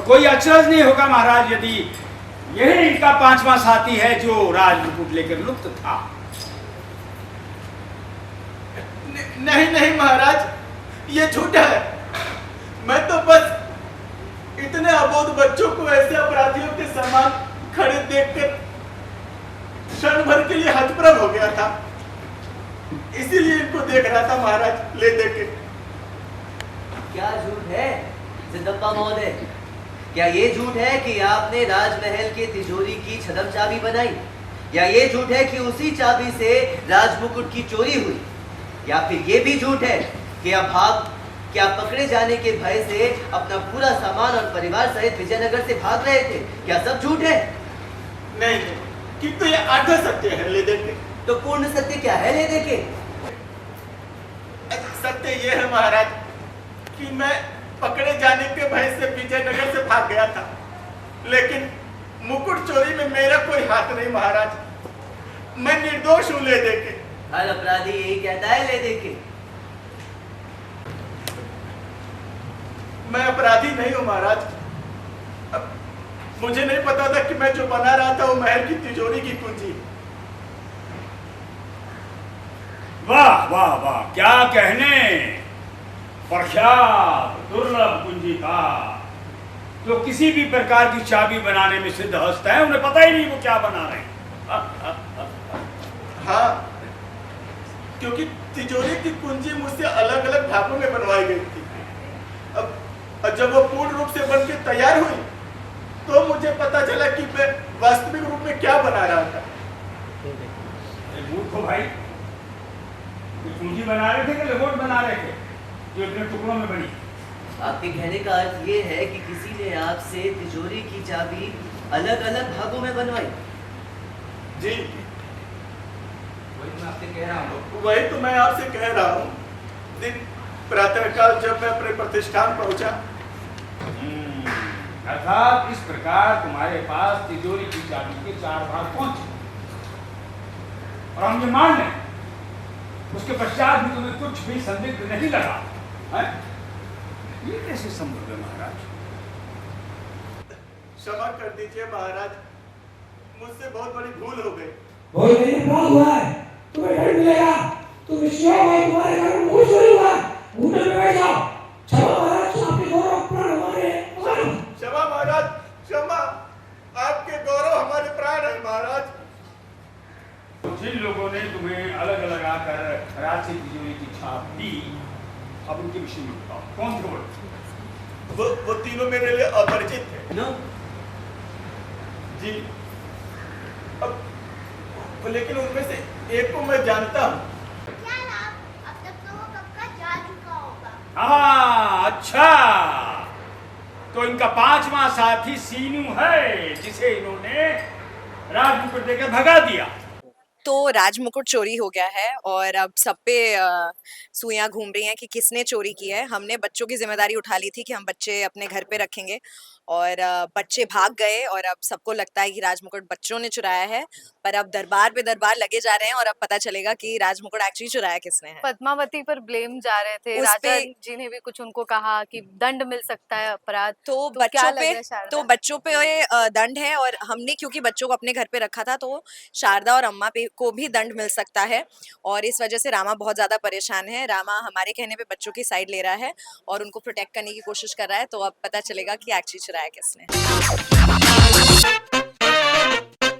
और कोई अचरज नहीं होगा महाराज यदि यही इनका पांचवा साथी है जो राज मुकुट लेकर लुप्त था। नहीं नहीं महाराज, ये झूठा है। मैं तो बस इतने अबोध बच्चों को ऐसे अपराधियों के समान खड़े देखकर क्षण भर के लिए हतप्रभ हो गया था, इसीलिए इनको देख रहा था महाराज, ले दे के। क्या झूठ है सिद्धप्पा महोदय? क्या ये झूठ है कि आपने राजमहल के तिजोरी की छदम चाबी बनाई, या ये झूठ है कि उसी चाबी से राजमुकुट की चोरी हुई, या फिर ये भी झूठ है कि आप पकड़े जाने के भय से अपना पूरा सामान और परिवार सहित विजयनगर से भाग रहे थे? क्या सब झूठ है? नहीं नहीं, किंतु ये आधा सत्य है, ले दे के। तो पूर्ण सत्य क्या है ले दे के? सत्य ये है महाराज कि मैं पकड़े जाने के भय से विजयनगर से भाग गया था, लेकिन मुकुट चोरी में मेरा कोई हाथ नहीं महाराज। मैं निर्दोष हूँ, ले दे के। हर अपराधी यही कहता है, ले दे के। मैं अपराधी नहीं हूँ महाराज। अब मुझे नहीं पता था कि मैं जो बना रहा था वो महल की तिजोरी की कुंजी। वाह वाह वाह, क्या कहने, प्रख्यात दुर्लभ कुंजी का जो किसी भी प्रकार की चाबी बनाने में सिद्ध हस्त है, उन्हें पता ही नहीं वो क्या बना रहे हैं। हाँ, क्योंकि तिजोरी की कुंजी मुझसे अलग अलग भागों में बनवाई गई थी। अब जब वो पूर्ण रूप से बन के तैयार हुई तो मुझे पता चला कि मैं वास्तविक रूप में क्या बना रहा था। मूर्ख हो भाई, कुंजी बना रहे थे कि लंगोट बना रहे थे जो इतने टुकड़ों में बनी? आपके कहने का अर्थ ये है कि किसी ने आपसे तिजोरी की चाबी अलग अलग भागों में बनवाई? जी, वही तो मैं आपसे कह रहा हूँ। दिन प्रातःकाल जब मैं अपने प्रतिष्ठान पहुंचा, अर्थात इस प्रकार तुम्हारे पास तिजोरी की चाबी के 4 भाग पहुंचे और हम ये मान लें, उसके पश्चात भी तुम्हें कुछ भी संदिग्ध नहीं लगा है? ये कैसे संभव है महाराज? क्षमा कर दीजिए महाराज, मुझसे बहुत बड़ी भूल हो गई। बहुत बड़ी अपराध हुआ है, तुम्हें दंड मिलेगा। तुम विश्वास है तुम्हारे घर में मुकुट चोरी हुआ, घूमने में बैठ जाओ। क्षमा महाराज, आपके गौरव प्राण हमारे। क्षमा महाराज, क्षमा, आपके गौरव हमारे प्राण है महाराज। जिन लोगों ने तुम्हें अलग अलग आकर राज से तिजोरी की छाप दी, अब उनके विषय में बताओ, कौन थे वो तीनों मेरे लिए अपरिचित थे। नो? जी, लेकिन उनमें से एक को मैं जानता हूँ। क्या लाभ, अब तक तो वो कब का जा चुका होगा। हाँ अच्छा, तो इनका 5वां साथी सीनू है जिसे इन्होंने राजमुकुट देकर भगा दिया। तो राजमुकुट चोरी हो गया है और अब सब पे सुइयां घूम रही हैं कि किसने चोरी की है। हमने बच्चों की जिम्मेदारी उठा ली थी कि हम बच्चे अपने घर पे रखेंगे और बच्चे भाग गए और अब सबको लगता है कि राजमुकुट बच्चों ने चुराया है, पर अब दरबार पे दरबार लगे जा रहे हैं और अब पता चलेगा कि राजमुकुट एक्चुअली चुराया किसने है। पद्मावती पर ब्लेम जा रहे थे, उस राजा पे- जी ने भी कुछ उनको कहा कि दंड मिल सकता है अपराध। तो क्या बच्चों लग पे रहा है शारदा? तो बच्चों पे दंड है और हमने क्योंकि बच्चों को अपने घर पे रखा था तो शारदा और अम्मा पे को भी दंड मिल सकता है और इस वजह से रामा बहुत ज्यादा परेशान है। रामा हमारे कहने पे बच्चों की साइड ले रहा है और उनको प्रोटेक्ट करने की कोशिश कर रहा है, तो अब पता चलेगा कि एक्चुअली चुराया किसने।